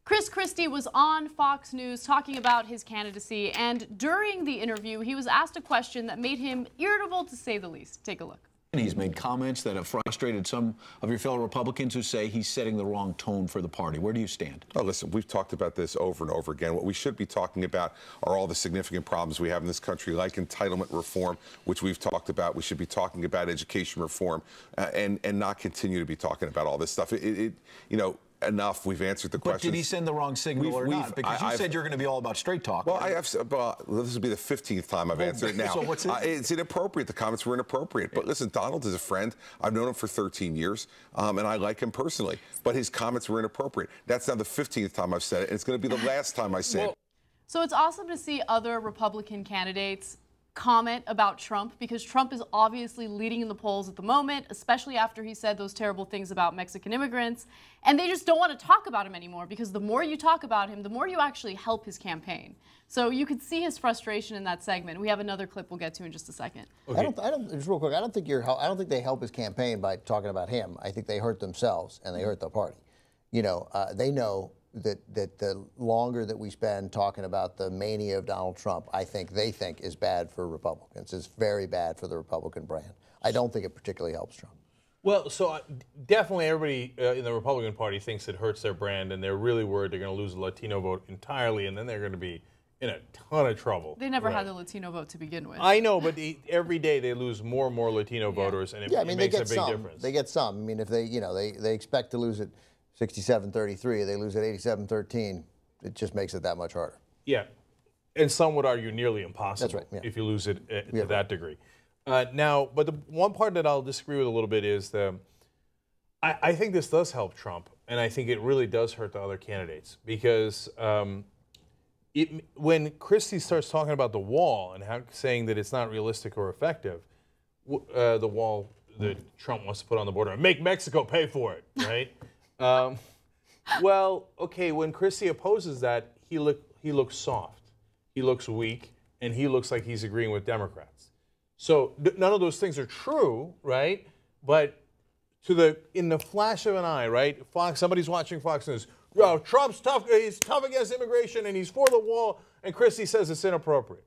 Christie was on Fox News talking about his candidacy, and during the interview, he was asked a question that made him irritable, to say the least. Take a look. He's made comments that have frustrated some of your fellow Republicans who say he's setting the wrong tone for the party. Where do you stand? Oh, listen, we've talked about this over and over again. What we should be talking about are all the significant problems we have in this country, like entitlement reform, which we've talked about. We should be talking about education reform and not continue to be talking about all this stuff. You know, enough. We've answered the question. But did he send the wrong signal or not? Because you said you're going to be all about straight talk. Well, this will be the 15th time I've answered it now. So what's it? It's inappropriate. The comments were inappropriate. But listen, Donald is a friend. I've known him for 13 years, and I like him personally. But his comments were inappropriate. That's now the 15th time I've said it, and it's going to be the last time I say it. So it's awesome to see other Republican candidates comment about Trump, because Trump is obviously leading in the polls at the moment, especially after he said those terrible things about Mexican immigrants. And they just don't want to talk about him anymore, because the more you talk about him, the more you actually help his campaign. So you could see his frustration in that segment. We have another clip we'll get to in just a second. Okay. I don't. Just real quick. I don't think they help his campaign by talking about him. I think they hurt themselves and they hurt the party. You know, they know that the longer that we spend talking about the mania of Donald Trump, they think is bad for Republicans. It's very bad for the Republican brand. I don't think it particularly helps Trump. Well, so definitely everybody in the Republican Party thinks it hurts their brand, and they're really worried they're going to lose the Latino vote entirely, and then they're going to be in a ton of trouble. They never had the Latino vote to begin with. I know, but every day they lose more and more Latino voters, and it makes a big difference. They get some. I mean, if they expect to lose it 67-33, they lose at 87-13, it just makes it that much harder. Yeah, and some would argue nearly impossible. That's right, yeah. If you lose it to that degree. Now, but the one part that I'll disagree with a little bit is I think this does help Trump, and I think it really does hurt the other candidates, because when Christie starts talking about the wall and saying that it's not realistic or effective, the wall that Trump wants to put on the border and make Mexico pay for it, right? Well, okay, when Christie opposes that, he looks soft, he looks weak, and he looks like he's agreeing with Democrats. So none of those things are true, right? But in the flash of an eye, right? Somebody's watching Fox News. Oh, Trump's tough. He's tough against immigration, and he's for the wall. And Christie says it's inappropriate.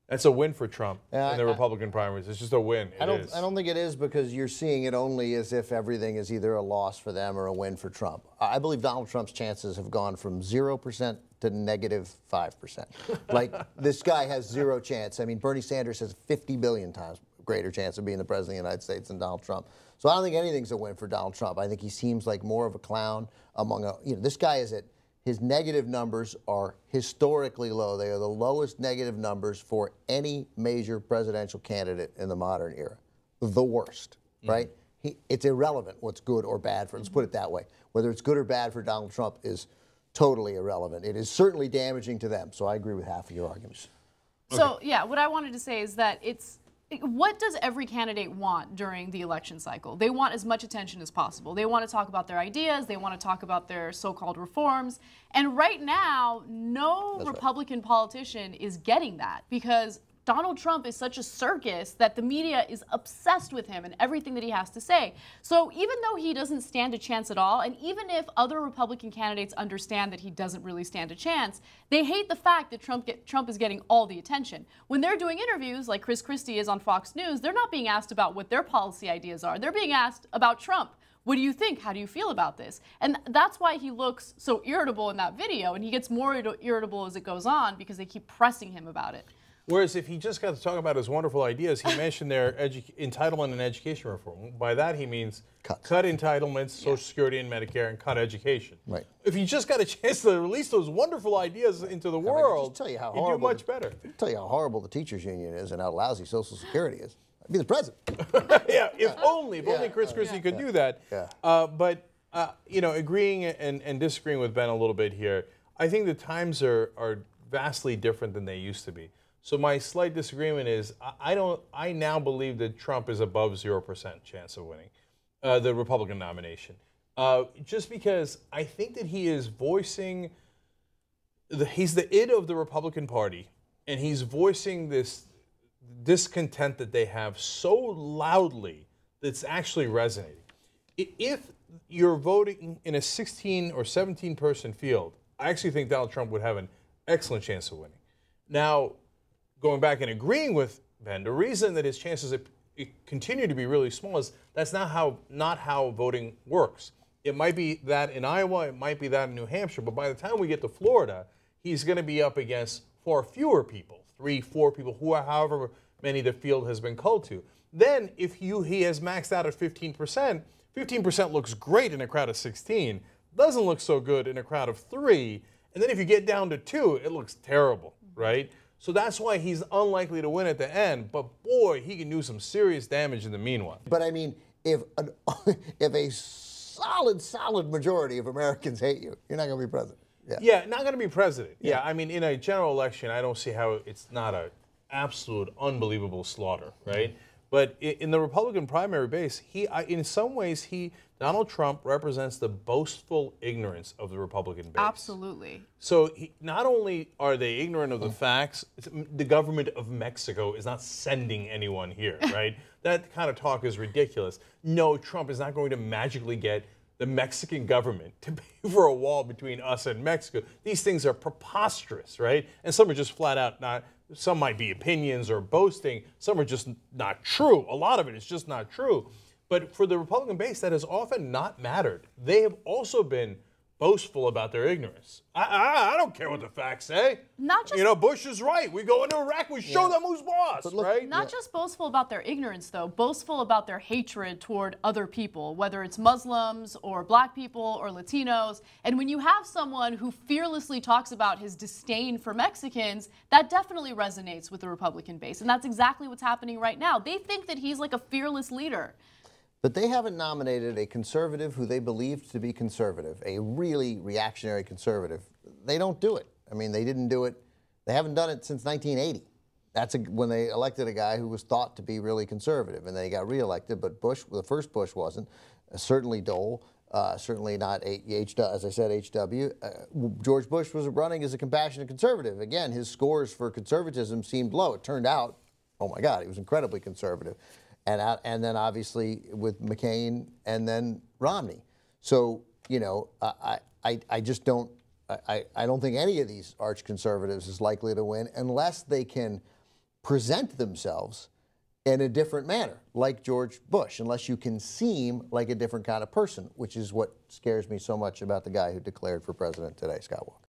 That's a win for Trump in the Republican primaries. It's just a win. I don't think it is, because you're seeing it only as if everything is either a loss for them or a win for Trump. I believe Donald Trump's chances have gone from 0% to -5%. Like, this guy has zero chance. I mean, Bernie Sanders has 50 billion times greater chance of being the president of the United States than Donald Trump. So I don't think anything's a win for Donald Trump. I think he seems like more of a clown among this guy is at. His negative numbers are historically low. They are the lowest negative numbers for any major presidential candidate in the modern era. The worst, right? It's irrelevant what's good or bad for, let's put it that way. Whether it's good or bad for Donald Trump is totally irrelevant. It is certainly damaging to them. So I agree with half of your arguments. So, yeah, what I wanted to say is that what does every candidate want during the election cycle? They want as much attention as possible. They want to talk about their ideas. They want to talk about their so-called reforms. And right now, no Republican politician is getting that, because Donald Trump is such a circus that the media is obsessed with him and everything that he has to say. So even though he doesn't stand a chance at all, and even if other Republican candidates understand that he doesn't really stand a chance, they hate the fact that Trump is getting all the attention. When they're doing interviews, like Christie is on Fox News, they're not being asked about what their policy ideas are. They're being asked about Trump. What do you think? How do you feel about this? And that's why he looks so irritable in that video, and he gets more irritable as it goes on, because they keep pressing him about it. Whereas if he just got to talk about his wonderful ideas, he mentioned their entitlement and education reform. By that he means cut entitlements, Social Security and Medicare, and cut education. Right. If he just got a chance to release those wonderful ideas into the world, he'd do much better. I'll tell you how horrible the teachers union is and how lousy Social Security is. I'd be the president. Yeah, if only Christie could do that. Yeah. But agreeing and disagreeing with Ben a little bit here, I think the times are vastly different than they used to be. So my slight disagreement is I now believe that Trump is above 0% chance of winning the Republican nomination. Just because I think that he is voicing, he's the id of the Republican Party, and he's voicing this discontent that they have so loudly that's actually resonating. If you're voting in a 16 or 17 person field, I actually think Donald Trump would have an excellent chance of winning. Now, going back and agreeing with Ben, the reason that his chances continue to be really small is that's not how voting works. It might be that in Iowa, it might be that in New Hampshire, but by the time we get to Florida, he's going to be up against far fewer people, 3, 4 people, however many the field has been culled to. Then, if he has maxed out at 15%, 15% looks great in a crowd of 16, doesn't look so good in a crowd of 3, and then if you get down to 2, it looks terrible, right? So that's why he's unlikely to win at the end, but boy, he can do some serious damage in the meanwhile. But I mean, if a solid majority of Americans hate you, you're not going to be president. Yeah, not going to be president. Yeah, I mean, in a general election, I don't see how it's not an absolute unbelievable slaughter, right? But in the Republican primary base, in some ways, Donald Trump represents the boastful ignorance of the Republican base. Absolutely. So not only are they ignorant of the facts, the government of Mexico is not sending anyone here, right? That kind of talk is ridiculous. No, Trump is not going to magically get the Mexican government to pay for a wall between us and Mexico. These things are preposterous, right? And some are just flat out not, some might be opinions or boasting, some are just not true. A lot of it is just not true. But for the Republican base, that has often not mattered. They have also been boastful about their ignorance. I don't care what the facts say. Not just, Bush is right. We go into Iraq, we show them who's boss, right? Not just boastful about their ignorance, though, boastful about their hatred toward other people, whether it's Muslims or black people or Latinos. And when you have someone who fearlessly talks about his disdain for Mexicans, that definitely resonates with the Republican base. And that's exactly what's happening right now. They think that he's like a fearless leader. But they haven't nominated a conservative who they believed to be conservative, a really reactionary conservative. They don't do it. I mean, they didn't do it. They haven't done it since 1980. That's when they elected a guy who was thought to be really conservative, and then he got reelected. But Bush, the first Bush wasn't. Certainly Dole. Certainly not, as I said, H.W. George Bush was running as a compassionate conservative. Again, his scores for conservatism seemed low. It turned out, oh my God, he was incredibly conservative. And then obviously with McCain and then Romney. So, I just don't, I don't think any of these arch conservatives is likely to win unless they can present themselves in a different manner, like George Bush, unless you can seem like a different kind of person, which is what scares me so much about the guy who declared for president today, Scott Walker.